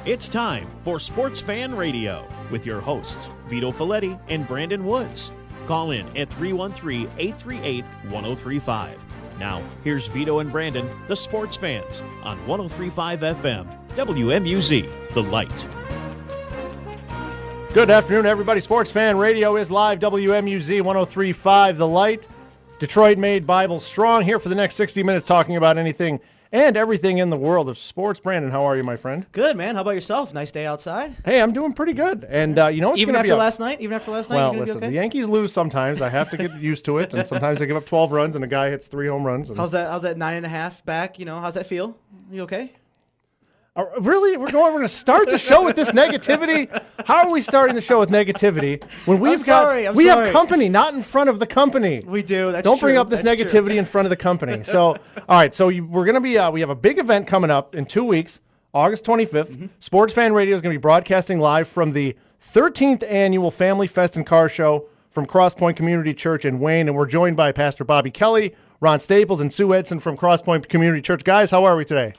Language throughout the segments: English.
It's time for Sports Fan Radio with your hosts, Vito Folletti and Brandon Woods. Call in at 313-838-1035. Now, here's Vito and Brandon, the sports fans, on 103.5 FM, WMUZ, The Light. Good afternoon, everybody. Sports Fan Radio is live, WMUZ 103.5 The Light. Detroit made Bible strong, here for the next 60 minutes talking about anything and everything in the world of sports. Brandon, how are you, my friend? Good, man. How about yourself? Nice day outside. Hey, I'm doing pretty good. And you know, even after last night. Well, listen, the Yankees lose sometimes. I have to get used to it, and sometimes they give up 12 runs, and a guy hits 3 home runs. And how's that 9.5 back? You know, how's that feel? You okay? Really? We're going to start the show with this negativity? How are we starting the show with negativity when we have company, not in front of the company? We do. Don't bring up this negativity in front of the company. So, all right. So we're going to be. We have a big event coming up in 2 weeks, August 25th. Mm-hmm. Sports Fan Radio is going to be broadcasting live from the 13th annual Family Fest and Car Show from CrossPointe Community Church in Wayne, and we're joined by Pastor Bobby Kelly, Ron Staples, and Sue Eidson from CrossPointe Community Church. Guys, how are we today?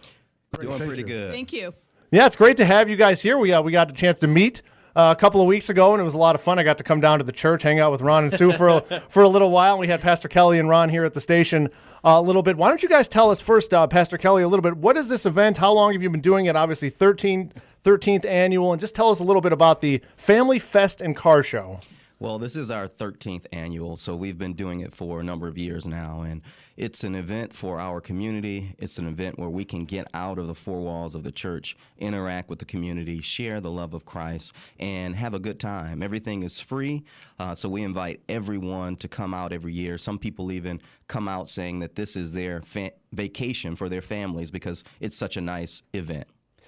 Doing pretty good. Thank you. Yeah, it's great to have you guys here. We got a chance to meet a couple of weeks ago, and it was a lot of fun. I got to come down to the church, hang out with Ron and Sue for a little while. We had Pastor Kelly and Ron here at the station a little bit. Why don't you guys tell us first, Pastor Kelly, a little bit, what is this event? How long have you been doing it? Obviously, 13th annual, and just tell us a little bit about the Family Fest and Car Show. Well, this is our 13th annual, so we've been doing it for a number of years now, and it's an event for our community. It's an event where we can get out of the four walls of the church, interact with the community, share the love of Christ, and have a good time. Everything is free, so we invite everyone to come out every year. Some people even come out saying that this is their vacation for their families because it's such a nice event.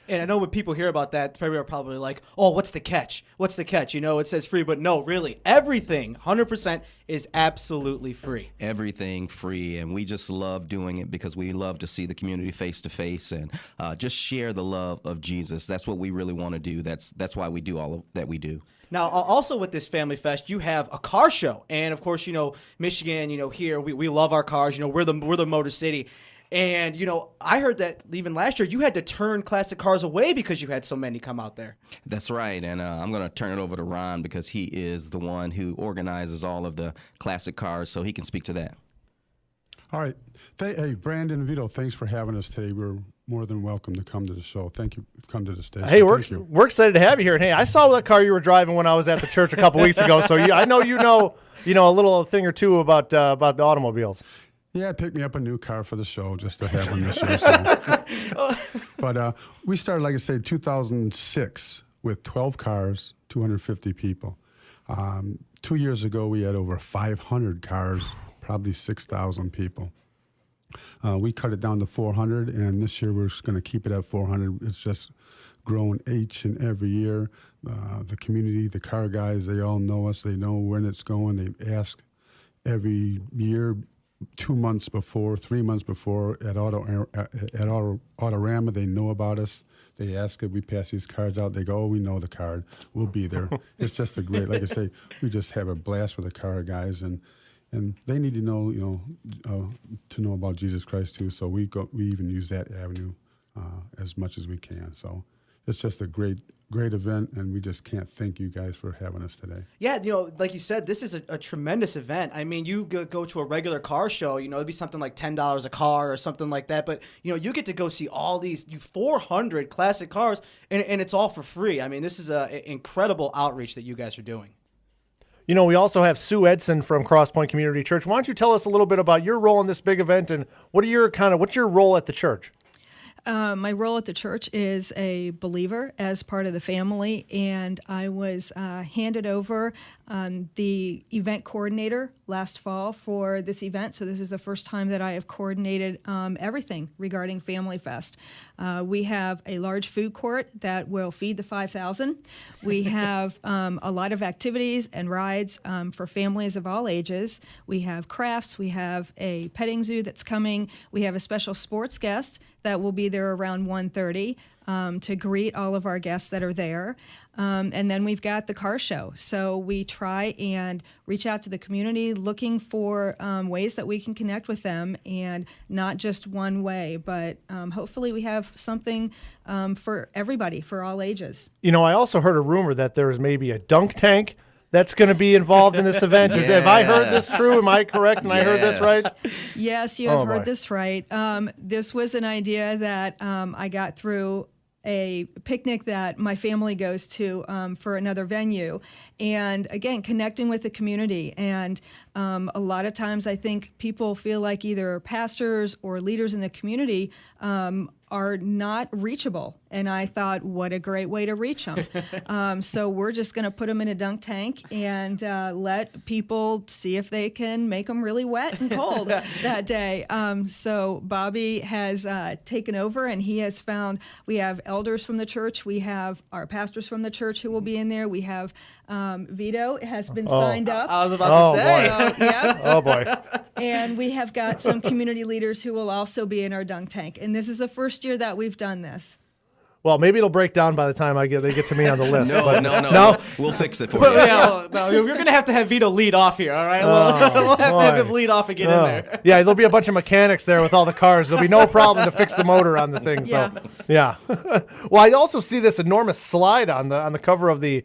And I know when people hear about that, people are probably like, oh, what's the catch? What's the catch? You know, it says free, but no, really, everything, 100% is absolutely free. Everything free, and we just love doing it because we love to see the community face to face and just share the love of Jesus. That's what we really want to do. That's why we do all of that we do. Now, also with this Family Fest, you have a car show. And, of course, you know, Michigan, you know, here, we love our cars. You know, we're the Motor City. And, you know, I heard that even last year you had to turn classic cars away because you had so many come out there. That's right. And I'm going to turn it over to Ron because he is the one who organizes all of the classic cars, so he can speak to that. All right. Hey, Brandon and Vito, thanks for having us today. We're more than welcome to come to the show. Thank you for coming to the station. Hey, we're excited to have you here. And, hey, I saw that car you were driving when I was at the church a couple weeks ago, so I know you know a little thing or two about the automobiles. Yeah, picked me up a new car for the show just to have one this year. So. But we started, like I said, 2006 with 12 cars, 250 people. 2 years ago, we had over 500 cars, probably 6,000 people. We cut it down to 400, and this year we're just going to keep it at 400. It's just grown each and every year. The community, the car guys, they all know us. They know when it's going. They ask every year, 2 months before, 3 months before at Autorama, they know about us. They ask if we pass these cards out. They go, oh, we know the card. We'll be there. It's just a great, like I say, we just have a blast with the car guys, and they need to know, to know about Jesus Christ too. So we even use that avenue as much as we can. So it's just a great event, and we just can't thank you guys for having us today. Yeah, you know, like you said, this is a tremendous event. I mean, you go to a regular car show, you know, it'd be something like $10 a car or something like that. But, you know, you get to go see all these 400 classic cars, and it's all for free. I mean, this is an incredible outreach that you guys are doing. You know, we also have Sue Eidson from CrossPointe Community Church. Why don't you tell us a little bit about your role in this big event, and what's your role at the church? My role at the church is a believer as part of the family, and I was handed over the event coordinator last fall for this event. So this is the first time that I have coordinated everything regarding Family Fest. We have a large food court that will feed the 5,000. We have a lot of activities and rides for families of all ages. We have crafts. We have a petting zoo that's coming. We have a special sports guest that will be there there around 1:30 to greet all of our guests that are there. And then we've got the car show. So we try and reach out to the community looking for ways that we can connect with them, and not just one way, but hopefully we have something for everybody, for all ages. You know, I also heard a rumor that there's maybe a dunk tank that's going to be involved in this event. Have I heard this true? Am I correct? And I heard this right? Yes, you have heard this right. This was an idea that I got through a picnic that my family goes to for another venue. And again, connecting with the community. And a lot of times I think people feel like either pastors or leaders in the community are not reachable. And I thought, what a great way to reach them. So we're just going to put them in a dunk tank and let people see if they can make them really wet and cold that day. So Bobby has taken over, and he has found, we have elders from the church, we have our pastors from the church who will be in there, we have Vito has been signed up. I was about to say. So, yep. Oh, boy. And we have got some community leaders who will also be in our dunk tank. And this is the first year that we've done this. Well, maybe it'll break down by the time they get to me on the list. No. We'll fix it for you. Yeah, no, we're going to have Vito lead off here, all right? We'll have to have him lead off and get in there. Yeah, there'll be a bunch of mechanics there with all the cars. There'll be no problem to fix the motor on the thing. So, yeah. Well, I also see this enormous slide on the cover of the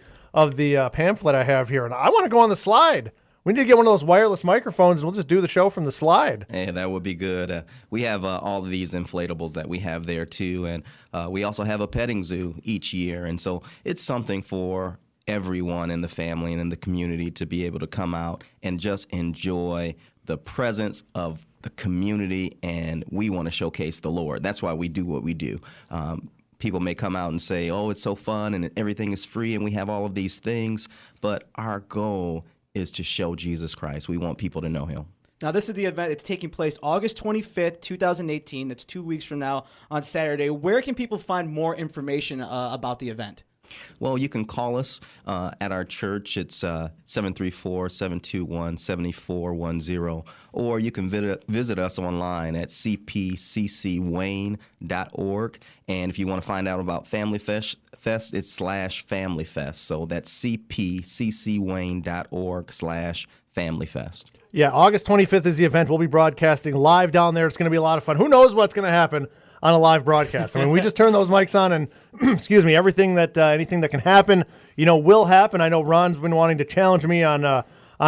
pamphlet I have here, and I want to go on the slide. We need to get one of those wireless microphones, and we'll just do the show from the slide. Hey, that would be good. We have all of these inflatables that we have there, too, and we also have a petting zoo each year. And so it's something for everyone in the family and in the community to be able to come out and just enjoy the presence of the community, and we want to showcase the Lord. That's why we do what we do. People may come out and say, oh, it's so fun and everything is free and we have all of these things, but our goal is to show Jesus Christ. We want people to know him. Now, this is the event. It's taking place August 25th, 2018. That's 2 weeks from now on Saturday. Where can people find more information about the event? Well, you can call us at our church. It's 734-721-7410. Or you can visit us online at cpccwayne.org. And if you want to find out about Family Fest, it's /FamilyFest. So that's cpccwayne.org/FamilyFest. Yeah, August 25th is the event. We'll be broadcasting live down there. It's going to be a lot of fun. Who knows what's going to happen on a live broadcast? I mean, we just turn those mics on and, excuse me, anything that can happen, will happen. I know Ron's been wanting to challenge me on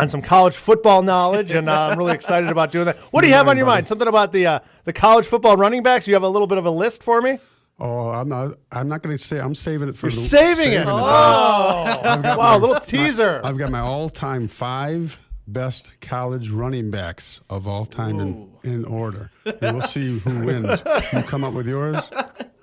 some college football knowledge, and I'm really excited about doing that. What do you have on your mind? Something about the college football running backs? You have a little bit of a list for me? Oh, I'm not going to say. I'm saving it for. You're saving it. Oh, wow! A little teaser. I've got my all-time 5 best college running backs of all time in order. And we'll see who wins. You come up with yours.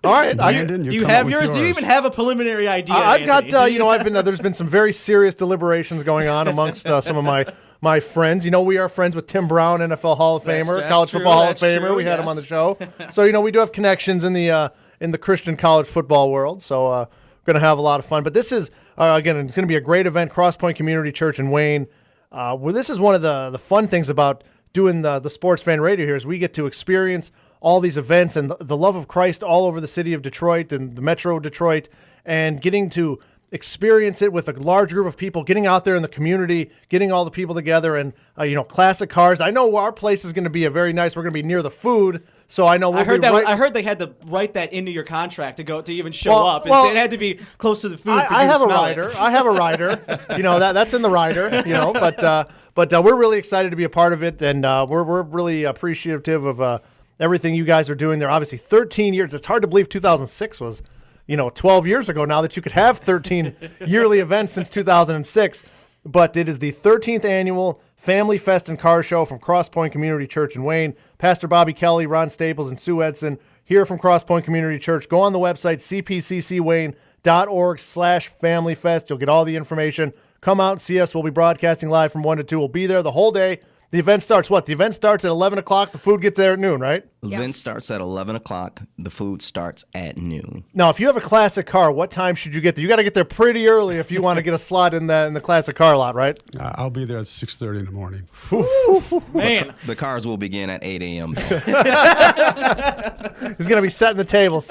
All right, Brandon, do you have yours? Do you even have a preliminary idea? I've got. There's been some very serious deliberations going on amongst some of my friends. We are friends with Tim Brown, NFL Hall of Famer, college football Hall of Famer. We had him on the show, so we do have connections in the Christian college football world. So we're going to have a lot of fun. But this is again, it's going to be a great event. CrossPointe Community Church in Wayne. Well, this is one of the fun things about doing the Sports Fan Radio here is we get to experience all these events and the love of Christ all over the city of Detroit and the Metro Detroit, and getting to experience it with a large group of people, getting out there in the community, getting all the people together, and classic cars. I know our place is going to be we're going to be near the food, so I know I heard they had to write that into your contract to even show up. And say it had to be close to the food. I have a rider. I have a rider. That's in the rider. But we're really excited to be a part of it, and we're really appreciative of everything you guys are doing there. Obviously, 13 years. It's hard to believe 2006 was 12 years ago now that you could have 13 yearly events since 2006. But it is the 13th annual Family Fest and Car Show from CrossPointe Community Church in Wayne. Pastor Bobby Kelly, Ron Staples, and Sue Eidson here from CrossPointe Community Church. Go on the website, cpccwayne.org/FamilyFest. You'll get all the information. Come out and see us. We'll be broadcasting live from 1 to 2. We'll be there the whole day. The event starts what? The event starts at 11 o'clock. The food gets there at noon, right? The event Yes. starts at 11 o'clock. The food starts at noon. Now, if you have a classic car, what time should you get there? You got to get there pretty early if you want to get a slot in the classic car lot, right? I'll be there at 6:30 in the morning. Man, The cars will begin at 8 a.m. though. He's going to be setting the table.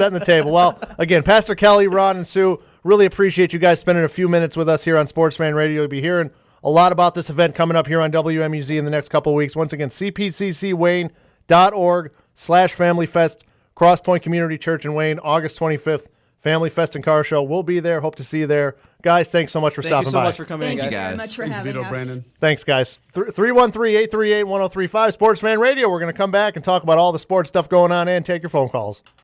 Well, again, Pastor Kelly, Ron, and Sue, really appreciate you guys spending a few minutes with us here on Sports Fan Radio. You'll be hearing a lot about this event coming up here on WMUZ in the next couple of weeks. Once again, cpccwayne.org/FamilyFest, CrossPointe Community Church in Wayne, August 25th, Family Fest and Car Show. We'll be there. Hope to see you there. Guys, thanks so much for thank you stopping so by. much for coming in, Thank guys. you very guys. much for Thanks, having Vito, us. Brandon. Thanks, guys. 313-838-1035, Sports Fan Radio. We're going to come back and talk about all the sports stuff going on and take your phone calls.